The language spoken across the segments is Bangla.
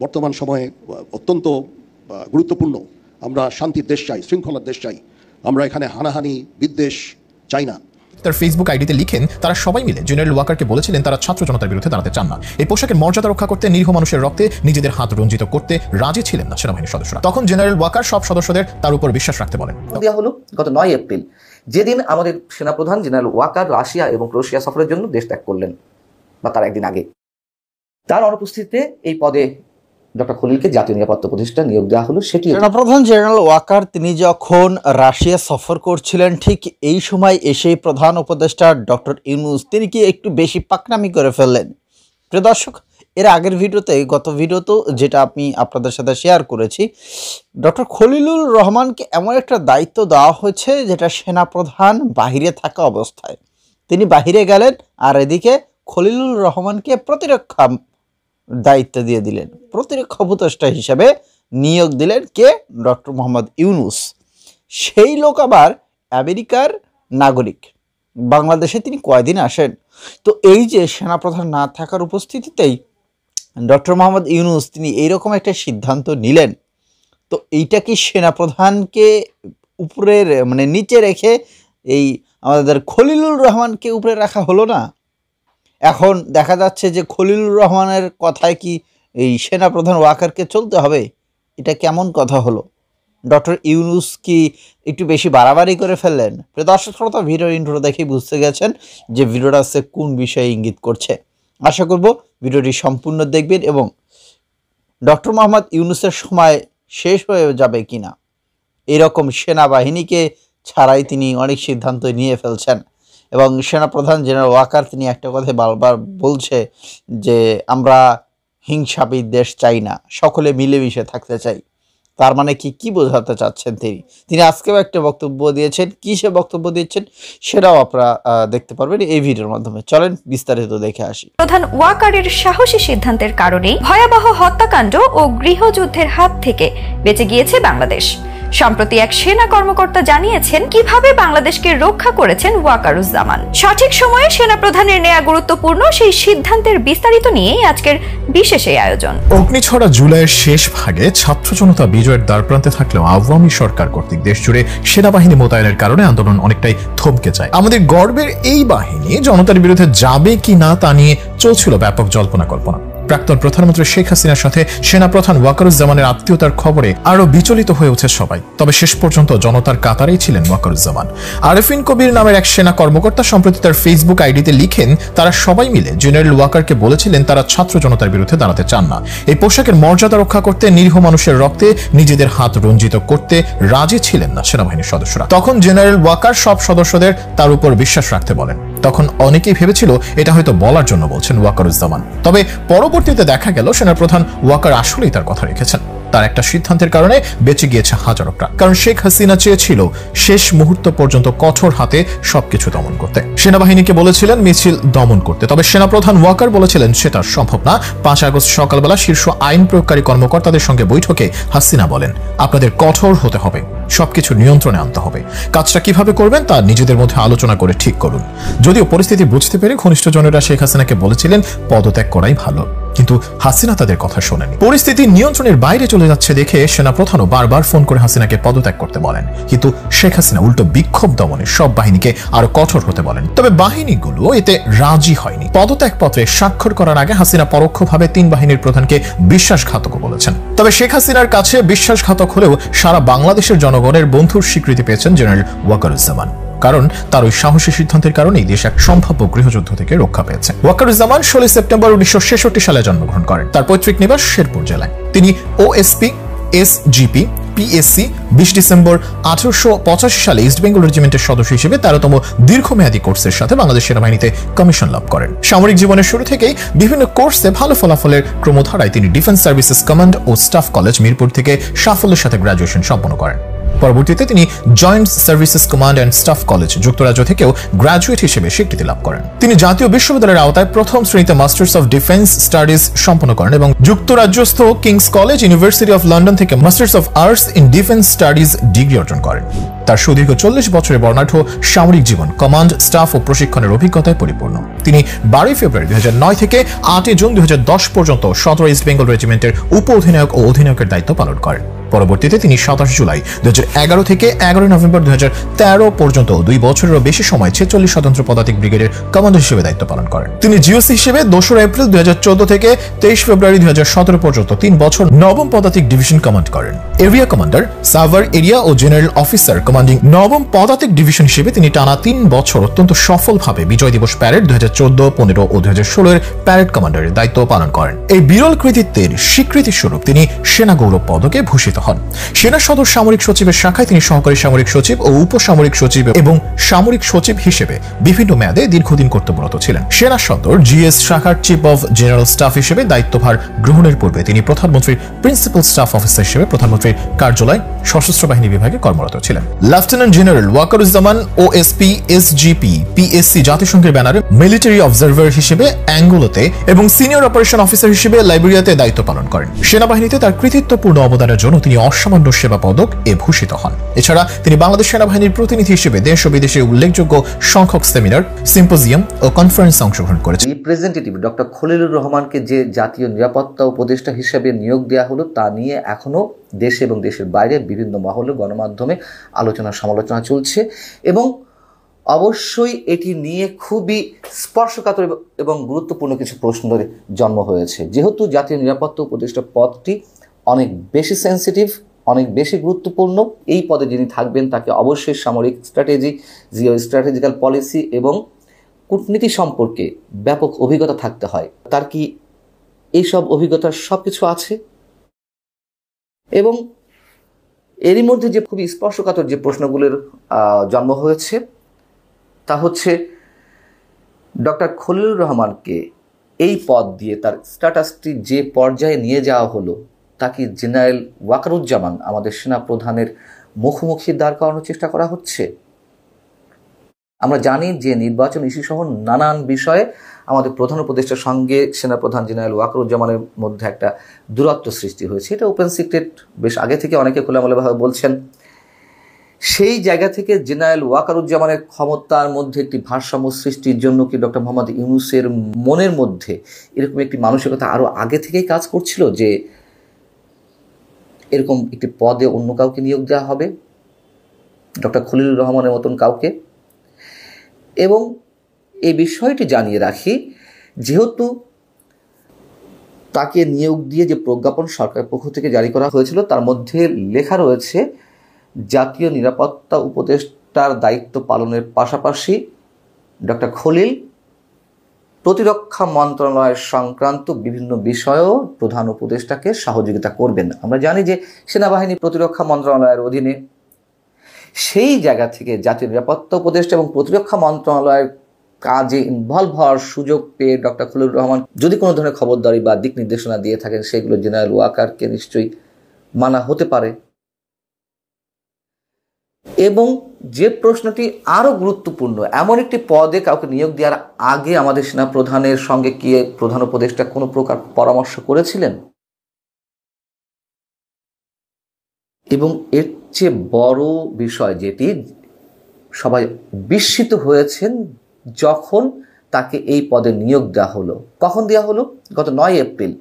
বর্তমান সময়ে অত্যন্ত গুরুত্বপূর্ণ। আমরা শান্তির দেশ চাই, শৃঙ্খলার দেশ চাই। আমরা এখানে হানাহানি বিদ্বেষ চাই না। তার ফেসবুক আইডিতে লিখেন, তারা সবাই মিলে জেনারেল ওয়াকারকে বলেছিলেন তারা ছাত্র জনতার বিরুদ্ধে দাঁড়াতে চান না। এই পোশাকের মর্যাদা রক্ষা করতে, নিরীহ মানুষের রক্তে নিজেদের হাত রঞ্জিত করতে রাজি ছিলেন না সেনাবাহিনীর সদস্যরা। তখন জেনারেল ওয়াকার সব সদস্যদের তার উপর বিশ্বাস রাখতে বলেন। দেওয়া হলো গত 9 এপ্রিল, যেদিন আমাদের সেনাপ্রধান জেনারেল ওয়াকার রাশিয়া এবং ক্রোয়েশিয়া সফরের জন্য দেশ ত্যাগ করলেন, বা তার একদিন আগে। তার অনুপস্থিতিতে এই পদে ডক্টর খলিলকে জাতীয় নিরাপত্তা উপদেষ্টা নিয়োগ দেওয়া হলো। সেটি সেনাপ্রধান জেনারেল ওয়াকার তিনি যখন রাশিয়া সফর করছিলেন, ঠিক এই সময় এসে প্রধান উপদেষ্টা ডক্টর ইউনূস তিনি কি একটু বেশি পাকনামি করে ফেললেন। প্রিয় দর্শক, এর আগের ভিডিওতে, গত ভিডিওতেও যেটা আমি আপনাদের সাথে শেয়ার করেছি, ডক্টর খলিলুর রহমানকে এমন একটা দায়িত্ব দেওয়া হয়েছে যেটা সেনাপ্রধান বাহিরে থাকা অবস্থায় তিনি বাহিরে গেলেন, আর এদিকে খলিলুর রহমানকে প্রতিরক্ষা দায়িত্ব দিয়ে দিলেন। প্রতিরক্ষা উপদেষ্টা হিসেবে নিয়োগ দিলেন কে? ডক্টর মোহাম্মদ ইউনূস। সেই লোক আবার আমেরিকার নাগরিক, বাংলাদেশে তিনি কয়দিন আসেন। তো এই যে সেনাপ্রধান না থাকার উপস্থিতিতেই ডক্টর মোহাম্মদ ইউনূস তিনি এইরকম একটা সিদ্ধান্ত নিলেন, তো এইটা কি সেনাপ্রধানকে উপরের মানে নিচে রেখে এই আমাদের খলিলুর রহমানকে উপরে রাখা হলো না? এখন দেখা যাচ্ছে যে খলিলুর রহমানের কথায় কি এই সেনাপ্রধান ওয়াকারকে চলতে হবে? এটা কেমন কথা হলো? ডক্টর ইউনূস কি একটু বেশি বাড়াবাড়ি করে ফেললেন? প্রিয় দর্শক শ্রোতা, ভিডিওর ইন্ট্রো দেখেই বুঝতে গেছেন যে ভিডিওটা আছে কোন বিষয়ে ইঙ্গিত করছে। আশা করব ভিডিওটি সম্পূর্ণ দেখবেন এবং ডক্টর মোহাম্মদ ইউনূসের সময় শেষ হয়ে যাবে কিনা, এরকম সেনাবাহিনীকে ছাড়াই তিনি অনেক সিদ্ধান্ত নিয়ে ফেলছেন। এবং সেনাপ্রধান জেনারেল ওয়াকার তিনি একটা কথা বারবার বলছে যে আমরা হিংসা বিদ্বেষ চাই না, সকলে মিলেমিশে থাকতে চাই। তার মানে কি বোঝাতে চাচ্ছেন তিনি আজকেও একটা বক্তব্য দিয়েছেন। কি সে বক্তব্য দিয়েছেন সেটাও আপনারা দেখতে পারবেন এই ভিডিওর মাধ্যমে। চলেন বিস্তারিত দেখে আসি। প্রধান ওয়াকারের সাহসী সিদ্ধান্তের কারণে ভয়াবহ হত্যাকাণ্ড ও গৃহযুদ্ধের হাত থেকে বেঁচে গিয়েছে বাংলাদেশ। সম্প্রতি এক সেনা কর্মকর্তা জানিয়েছেন কিভাবে বাংলাদেশকে রক্ষা করেছেন ওয়াকারুজ্জামান। সঠিক সময়ে সেনা প্রধানের নেয়া গুরুত্বপূর্ণ সেই সিদ্ধান্তের বিস্তারিত নিয়েই আজকের বিশেষ এই আয়োজন। অগ্নিছড়া জুলাইয়ের শেষ ভাগে ছাত্র জনতা বিজয়ের দ্বারপ্রান্তে থাকলেও আওয়ামী সরকার কর্তৃক দেশ জুড়ে সেনাবাহিনী মোতায়েনের কারণে আন্দোলন অনেকটাই থমকে যায়। আমাদের গর্বের এই বাহিনী জনতার বিরুদ্ধে যাবে কি না তা নিয়ে চলছিল ব্যাপক জল্পনা কল্পনা। প্রাক্তন প্রধানমন্ত্রী শেখ হাসিনার সাথে সেনাপ্রধান ওয়াকারুজ্জামানের আত্মীয়তার খবরে আরো বিচলিত হয়ে ওঠে সবাই। তবে শেষ পর্যন্ত জনতার কাতারেই ছিলেন ওয়াকারুজ্জামান। আরেফিন কবির নামের এক সেনা কর্মকর্তা সম্প্রতি তার ফেসবুক আইডিতে লিখেন, তারা সবাই মিলে জেনারেল ওয়াকারকে বলেছিলেন তারা ছাত্র জনতার বিরুদ্ধে দাঁড়াতে চান না। এই পোশাকের মর্যাদা রক্ষা করতে, নিরীহ মানুষের রক্তে নিজেদের হাত রঞ্জিত করতে রাজি ছিলেন না সেনাবাহিনীর সদস্যরা। তখন জেনারেল ওয়াকার সব সদস্যদের তার উপর বিশ্বাস রাখতে বলেন। তখন অনেকেই ভেবেছিল এটা হয়তো বলার জন্য বলছেন ওয়াকারুজ্জামান। তবে পরবর্তীতে দেখা গেল সেনাপ্রধান ওয়াকার আসলেই তার কথা রেখেছেন। তার একটা সিদ্ধান্তের কারণে বেঁচে গিয়েছে হাজারো প্রাণ। কারণ শেখ হাসিনা চেয়েছিল শেষ মুহূর্ত পর্যন্ত কঠোর হাতে সবকিছু দমন করতে। সেনাবাহিনীকে বলেছিলেন মিছিল দমন করতে, তবে সেনাপ্রধান ওয়াকার বলেছিলেন সেটা সম্ভব না। 5 আগস্ট সকালবেলা শীর্ষ আইন প্রয়োগকারী কর্মকর্তাদের সঙ্গে বৈঠকে হাসিনা বলেন, আপনাদের কঠোর হতে হবে, সবকিছু নিয়ন্ত্রণে আনতে হবে। কাজটা কিভাবে করবেন তা নিজেদের মধ্যে আলোচনা করে ঠিক করুন। যদিও পরিস্থিতি বুঝতে পেরে ঘনিষ্ঠজনেরা শেখ হাসিনাকে বলেছিলেন পদত্যাগ করাই ভালো, কিন্তু হাসিনা তাদের কথা শোনেনি। পরিস্থিতি নিয়ন্ত্রণের বাইরে চলে যাচ্ছে দেখে সেনাপ্রধানও বারবার ফোন করে হাসিনাকে পদত্যাগ করতে বলেন, কিন্তু শেখ হাসিনা উল্টো বিক্ষোভ দমনে সব বাহিনীকে আরো কঠোর হতে বলেন। তবে বাহিনীগুলো এতে রাজি হয়নি। পদত্যাগ পত্রে স্বাক্ষর করার আগে হাসিনা পরোক্ষভাবে 3 বাহিনীর প্রধানকে বিশ্বাসঘাতক বলেছেন। তবে শেখ হাসিনার কাছে বিশ্বাসঘাতক হলেও সারা বাংলাদেশের জনগণের বন্ধুর স্বীকৃতি পেয়েছেন জেনারেল ওয়াকারুজ্জামান। কারণ তার ওই সাহসী সিদ্ধান্তের কারণেই দেশ এক সম্ভাব্য গৃহযুদ্ধ থেকে রক্ষা পেয়েছে। ওয়াকারুজ্জামান 16 সেপ্টেম্বর 1966 সালে জন্মগ্রহণ করেন। তার পৈতৃক নিবাস শেরপুর জেলায়। তিনি ওএসপি, এসজিপি, পিএসসি 20 ডিসেম্বর 1885 সালে ইস্ট বেঙ্গল রেজিমেন্টের সদস্য হিসেবে 13তম দীর্ঘমেয়াদী কোর্সের সাথে বাংলাদেশ সেনাবাহিনীতে কমিশন লাভ করেন। সামরিক জীবনের শুরু থেকেই বিভিন্ন কোর্সে ভালো ফলাফলের ক্রমধারায় তিনি ডিফেন্স সার্ভিসেস কমান্ড ও স্টাফ কলেজ মিরপুর থেকে সাফল্যের সাথে গ্র্যাজুয়েশন সম্পন্ন করেন। পরবর্তীতে তিনি joint services command and staff college যুক্তরাজ্য থেকেও গ্র্যাজুয়েট হিসেবে স্বীকৃতি লাভ করেন। তিনি জাতীয় বিশ্ববিদ্যালয়ের আওতায় প্রথম শ্রেণীতে মাস্টার্স অফ ডিফেন্স স্টাডিজ সম্পন্ন করেন এবং যুক্তরাজ্যস্থ King's college university of London থেকে masters of arts in defence studies degree অর্জন করেন। তার সুদীর্ঘ 40 বছরের বর্ণাঢ্য সামরিক জীবন কমান্ড, স্টাফ ও প্রশিক্ষণের অভিজ্ঞতায় পরিপূর্ণ। তিনি 12 ফেব্রুয়ারি 2009 থেকে 8 জুন 2010 পর্যন্ত 17 ইস্ট বেঙ্গল রেজিমেন্টের উপ অধিনায়ক ও অধিনায়কের দায়িত্ব পালন করেন। পরবর্তীতে তিনি 27 জুলাই 2011 থেকে 11 নভেম্বর 2013 পর্যন্ত 2 বছরেরও বেশি সময় 46 স্বতন্ত্র পদাতিক ব্রিগেডের কমান্ডার হিসেবে দায়িত্ব পালন করেন। তিনি জিওসি হিসেবে 2 এপ্রিল 2014 থেকে 23 ফেব্রুয়ারি 2017 পর্যন্ত 3 বছর 9ম পদাতিক ডিভিশন কমান্ড করেন। এরিয়া কমান্ডার, সার্ভার এরিয়া ও জেনারেল অফিসার কমান্ডিং 9ম পদাতিক ডিভিশন হিসেবে তিনি টানা 3 বছর অত্যন্ত সফলভাবে বিজয় দিবস প্যারেড 2014, 15 ও 2016 এর প্যারেড কমান্ডারের দায়িত্ব পালন করেন। এই বিরল কৃতিত্বের স্বীকৃতি স্বরূপ তিনি সেনা গৌরব পদকে ভূষিত হন। সেনা সদর সামরিক সচিবের শাখায় তিনি সহকারী সামরিক সচিব ও উপসামরিক সচিব এবং সামরিক সচিব হিসেবে বিভিন্ন মেয়াদে দীর্ঘদিন কর্তব্যরত ছিলেন। সেনা সদর জিএস শাখার চিফ অফ জেনারেল স্টাফ হিসেবে দায়িত্বভার গ্রহণের পূর্বে তিনি প্রধানমন্ত্রীর প্রিন্সিপাল স্টাফ অফিসার হিসেবে প্রধানমন্ত্রীর কার্যালয় সশস্ত্র বাহিনী বিভাগে কর্মরত ছিলেন। Lieutenant general Wakeruzzaman OSP SGP PSC জাতিসংঘের ব্যানারে মিলিটারি অবজারভার হিসেবে অ্যাঙ্গোলাতে এবং সিনিয়র অপারেশন অফিসার হিসেবে লাইবেরিয়াতে দায়িত্ব পালন করেন। সেনাবাহিনীতে তার কৃতিত্বপূর্ণ অবদানের জন্য তিনি অসামান্য সেবা পদক এ ভূষিত হন। এছাড়া তিনি বাংলাদেশ সেনাবাহিনীর প্রতিনিধি হিসেবে দেশ ও বিদেশে উল্লেখযোগ্য সংখ্যক সেমিনার, সিম্পোজিয়াম ও কনফারেন্সে অংশগ্রহণ করেছেন। রিপ্রেজেন্টেটিভ ডক্টর খলিলুর রহমানকে যে জাতীয় নিরাপত্তা উপদেষ্টা হিসেবে নিয়োগ দেওয়া হলো তা নিয়ে এখনো দেশে এবং দেশের বাইরে বিভিন্ন মহলে গণমাধ্যমে আলোচনা সমালোচনা চলছে এবং অবশ্যই এটি নিয়ে খুবই স্পর্শকাতর এবং গুরুত্বপূর্ণ কিছু প্রশ্নের জন্ম হয়েছে। যেহেতু জাতীয় নিরাপত্তা উপদেষ্টা পদটি অনেক বেশি সেন্সিটিভ, অনেক বেশি গুরুত্বপূর্ণ, এই পদে যিনি থাকবেন তাকে অবশ্যই সামরিক স্ট্র্যাটেজি, জিও স্ট্র্যাটেজিক্যাল পলিসি এবং কূটনীতি সম্পর্কে ব্যাপক অভিজ্ঞতা থাকতে হয়। তার কি এইসব অভিজ্ঞতার সব কিছু আছে? এবং এরই মধ্যে যে খুবই স্পর্শকাতর যে প্রশ্নগুলোর জন্ম হয়েছে তা হচ্ছে ডক্টর খলিলুর রহমানকে এই পদ দিয়ে তার স্ট্যাটাসটি যে পর্যায়ে নিয়ে যাওয়া হলো তা কি জেনারেল ওয়াকারুজ্জামান আমাদের সেনা প্রধানের মুখোমুখি দাঁড় করানোর চেষ্টা করা হচ্ছে? আমরা জানি যে নির্বাচন ইস্যু সহ নানান বিষয়ে আমাদের প্রধান উপদেষ্টার সঙ্গে সেনাপ্রধান জেনারেল ওয়াকারুজ্জামানের মধ্যে একটা দূরত্ব সৃষ্টি হয়েছে। এটা ওপেন সিক্রেট, বেশ আগে থেকে অনেকে খোলামেলাভাবে বলছেন। সেই জায়গা থেকে জেনারেল ওয়াকারুজ্জামানের ক্ষমতার মধ্যে একটি ভারসাম্য সৃষ্টির জন্য কি ডক্টর মোহাম্মদ ইউনূসের মনের মধ্যে এরকম একটি মানসিকতা আরও আগে থেকেই কাজ করছিল যে এরকম একটি পদে অন্য কাউকে নিয়োগ দেওয়া হবে, ডক্টর খলিলুর রহমানের মতন কাউকে? এবং এই বিষয়টি জানিয়ে রাখি, যেহেতু তাকে নিয়োগ দিয়ে যে প্রজ্ঞাপন সরকারের পক্ষ থেকে জারি করা হয়েছিল তার মধ্যে লেখা রয়েছে জাতীয় নিরাপত্তা উপদেষ্টার দায়িত্ব পালনের পাশাপাশি ডক্টর খলিল প্রতিরক্ষা মন্ত্রণালয়ের সংক্রান্ত বিভিন্ন বিষয়েও প্রধান উপদেষ্টাকে সহযোগিতা করবেন। আমরা জানি যে সেনাবাহিনী প্রতিরক্ষা মন্ত্রণালয়ের অধীনে, সেই জায়গা থেকে জাতীয় নিরাপত্তা উপদেষ্টা এবং প্রতিরক্ষা মন্ত্রণালয়ের কাজে ইনভলভ হওয়ার সুযোগ পেয়ে ডক্টর খলিলুর রহমান যদি কোনো ধরনের খবরদারি বা দিক নির্দেশনা দিয়ে থাকেন সেগুলো জেনারেল ওয়াকারকে নিশ্চয়ই মানা হতে পারে। এবং যে প্রশ্নটি আরও গুরুত্বপূর্ণ, এমন একটি পদে কাউকে নিয়োগ দেওয়ার আগে আমাদের সেনা প্রধানের সঙ্গে কি প্রধান উপদেষ্টা কোনো প্রকার পরামর্শ করেছিলেন? এবং এর চেয়ে বড় বিষয় যেটি সবাই বিস্মিত হয়েছেন যখন তাকে এই পদে নিয়োগ দেওয়া হলো। কখন দেওয়া হলো? গত 9 এপ্রিল,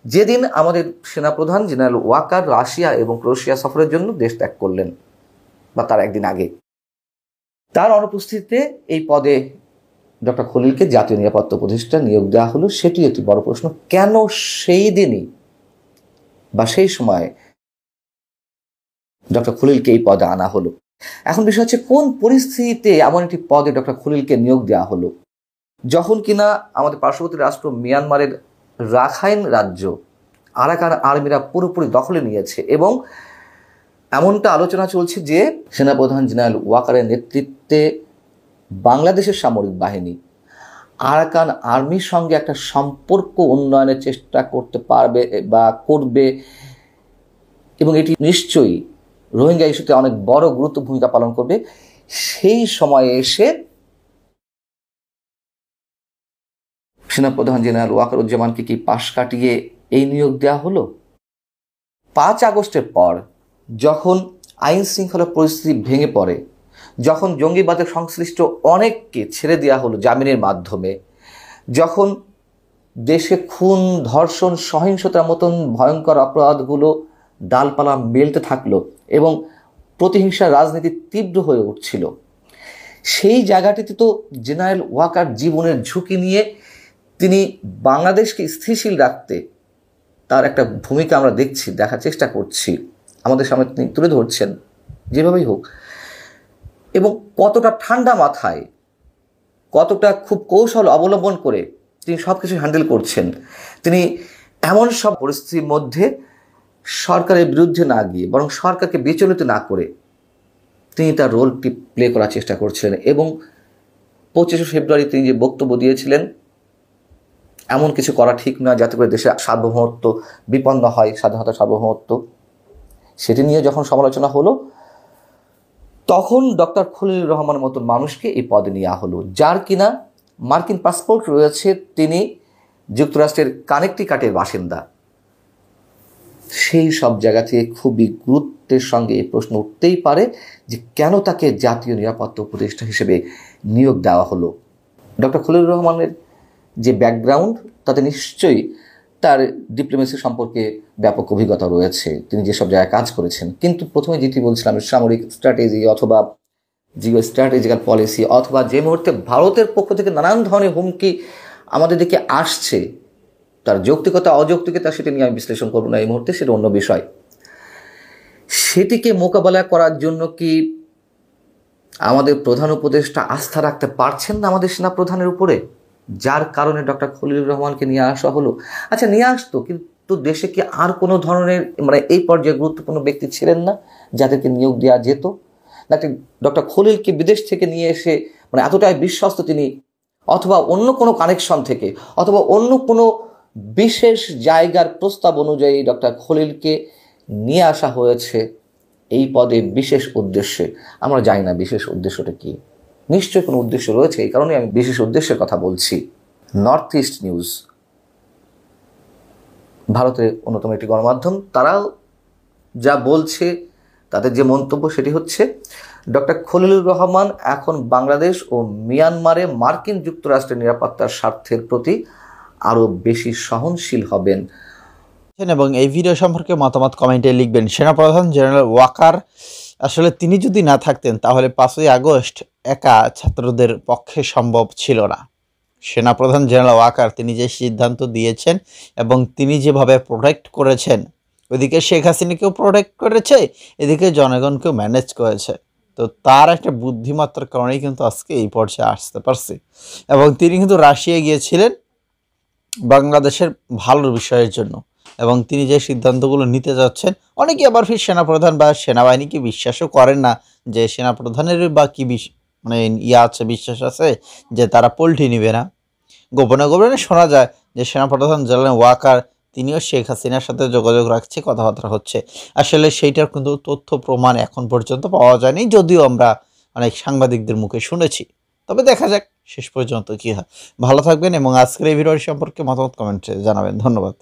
যেদিন আমাদের সেনাপ্রধান জেনারেল ওয়াকার রাশিয়া এবং ক্রোয়েশিয়া সফরের জন্য দেশ ত্যাগ করলেন, বা তার একদিন আগে। তার অনুপস্থিতিতে এই পদে ডক্টর খলিলকে জাতীয় নিরাপত্তা উপদেষ্টা নিয়োগ দেওয়া হলো, সেটি একটি বড় প্রশ্ন। কেন সেই দিনই বা সেই সময়ে ডক্টর খলিলকে এই পদে আনা হলো? এখন বিষয় হচ্ছে কোন পরিস্থিতিতে এমন একটি পদে ডক্টর খলিলকে নিয়োগ দেওয়া হলো, যখন কিনা আমাদের পার্শ্ববর্তী রাষ্ট্র মিয়ানমারের রাখাইন রাজ্য আরাকান আর্মিরা পুরোপুরি দখলে নিয়েছে এবং এমনটা আলোচনা চলছে যে সেনাপ্রধান জেনারেল ওয়াকারের নেতৃত্বে বাংলাদেশের সামরিক বাহিনী আরাকান আর্মির সঙ্গে একটা সম্পর্ক উন্নয়নের চেষ্টা করতে পারবে বা করবে, এবং এটি নিশ্চয়ই রোহিঙ্গা ইস্যুতে অনেক বড় গুরুত্ব ভূমিকা পালন করবে। সেই সময়ে এসে সেনাপ্রধান জেনারেল ওয়াকারুজ্জামানকে কি পাশ কাটিয়ে এই নিয়োগ দেওয়া হলো? 5 আগস্টের পর যখন আইন শৃঙ্খলা পরিস্থিতি ভেঙে পড়ে, যখন জঙ্গিবাদে সংশ্লিষ্ট অনেককে ছেড়ে দেওয়া হলো জামিনের মাধ্যমে, যখন দেশে খুন, ধর্ষণ, সহিংসতার মতন ভয়ঙ্কর অপরাধগুলো ডালপালা মেলতে থাকলো এবং প্রতিহিংসার রাজনীতি তীব্র হয়ে উঠছিল, সেই জায়গাটিতে তো জেনারেল ওয়াকার জীবনের ঝুঁকি নিয়ে তিনি বাংলাদেশকে স্থিতিশীল রাখতে তার একটা ভূমিকা আমরা দেখছি, দেখার চেষ্টা করছি, আমাদের সামনে তিনি তুলে ধরছেন যেভাবেই হোক। এবং কতটা ঠান্ডা মাথায়, কতটা খুব কৌশল অবলম্বন করে তিনি সব কিছু হ্যান্ডেল করছেন। তিনি এমন সব পরিস্থিতির মধ্যে সরকারের বিরুদ্ধে না গিয়ে বরং সরকারকে বিচলিত না করে তিনি তার রোলটি প্লে করার চেষ্টা করছিলেন। এবং 25শে ফেব্রুয়ারি তিনি যে বক্তব্য দিয়েছিলেন, এমন কিছু করা ঠিক না যাতে করে দেশের সার্বভৌমত্ব বিপন্ন হয়, স্বাধীনতা সার্বভৌমত্ব, সেটি নিয়ে যখন সমালোচনা হলো, তখন ডক্টর খলিলুর রহমানের মতন মানুষকে এই পদে নেওয়া হলো, যার কিনা মার্কিন পাসপোর্ট রয়েছে, তিনি যুক্তরাষ্ট্রের কানেকটিকাটের বাসিন্দা। সেই সব জায়গা থেকে খুবই গুরুত্বের সঙ্গে এই প্রশ্ন উঠতেই পারে যে কেন তাকে জাতীয় নিরাপত্তা উপদেষ্টা হিসেবে নিয়োগ দেওয়া হলো। ডক্টর খলিলুর রহমানের যে ব্যাকগ্রাউন্ড, তাতে নিশ্চয়ই তার ডিপ্লোমেসি সম্পর্কে ব্যাপক অভিজ্ঞতা রয়েছে, তিনি যেসব জায়গায় কাজ করেছেন। কিন্তু প্রথমে যেটি বলছিলাম, সামরিক স্ট্র্যাটেজি অথবা জিও স্ট্র্যাটেজিক্যাল পলিসি, অথবা যে মুহূর্তে ভারতের পক্ষ থেকে নানান ধরনের হুমকি আমাদের দিকে আসছে, তার যৌক্তিকতা অযৌক্তিকতা সেটি নিয়ে আমি বিশ্লেষণ করব না এই মুহূর্তে, সেটা অন্য বিষয়। সেটিকে মোকাবেলা করার জন্য কি আমাদের প্রধান উপদেষ্টা আস্থা রাখতে পারছেন না আমাদের সেনা প্রধানের উপরে, যার কারণে ডক্টর খলিলুর রহমানকে নিয়ে আসা হলো? আচ্ছা, নিয়ে আসতো, কিন্তু দেশে কি আর কোনো ধরনের এই পর্যায়ে গুরুত্বপূর্ণ ব্যক্তি ছিলেন না যাদেরকে নিয়োগ দেওয়া যেত? নাকি ডক্টর খলিলকে বিদেশ থেকে নিয়ে এসে এতটাই বিশ্বস্ত তিনি, অথবা অন্য কোনো কানেকশন থেকে, অথবা অন্য কোনো বিশেষ জায়গার প্রস্তাব অনুযায়ী ডক্টর খলিলকে নিয়ে আসা হয়েছে এই পদে বিশেষ উদ্দেশ্যে? আমরা জানি না বিশেষ উদ্দেশ্যটা কি, নিশ্চয়ই কোনো উদ্দেশ্য রয়েছে, এই কারণে আমি বিশেষ উদ্দেশ্যের কথা বলছি। নর্থ ইস্ট নিউজ, ভারতের অন্যতম একটি গণমাধ্যম, তারাও যা বলছে, তাদের যে মন্তব্য সেটি হচ্ছে ডক্টর খলিলুর রহমান এখন বাংলাদেশ ও মিয়ানমারে মার্কিন যুক্তরাষ্ট্রের নিরাপত্তার স্বার্থের প্রতি আরও বেশি সহনশীল হবেন। এবং এই ভিডিও সম্পর্কে মতামত কমেন্টে লিখবেন। সেনাপ্রধান জেনারেল ওয়াকার আসলে তিনি যদি না থাকতেন তাহলে 5ই আগস্ট একা ছাত্রদের পক্ষে সম্ভব ছিল না। সেনাপ্রধান জেনারেল ওয়াকার তিনি যে সিদ্ধান্ত দিয়েছেন এবং তিনি যেভাবে প্রোটেক্ট করেছেন, ওইদিকে শেখ হাসিনাকেও প্রোটেক্ট করেছে, এদিকে জনগণকেও ম্যানেজ করেছে, তো তার একটা বুদ্ধিমত্তার কারণেই কিন্তু আজকে এই পর্যায়ে আসতে পারছে। এবং তিনি কিন্তু রাশিয়া গিয়েছিলেন বাংলাদেশের ভালোর বিষয়ের জন্য, এবং তিনি যে সিদ্ধান্তগুলো নিতে যাচ্ছেন, অনেকে আবার ফির সেনাপ্রধান বা সেনাবাহিনীকে বিশ্বাসও করেন না যে সেনাপ্রধানের বা কি আছে, বিশ্বাস আছে যে তারা পোল্টি নেবে না। গোপনে গোপনে শোনা যায় যে সেনাপ্রধান জেনারেল ওয়াকার তিনিও শেখ হাসিনার সাথে যোগাযোগ রাখছে, কথাবার্তা হচ্ছে। আসলে সেইটার কিন্তু তথ্য প্রমাণ এখন পর্যন্ত পাওয়া যায়নি, যদিও আমরা অনেক সাংবাদিকদের মুখে শুনেছি। তবে দেখা যাক শেষ পর্যন্ত কী হয়। ভালো থাকবেন এবং আজকের এই ভিডিও সম্পর্কে মতামত কমেন্টে জানাবেন। ধন্যবাদ।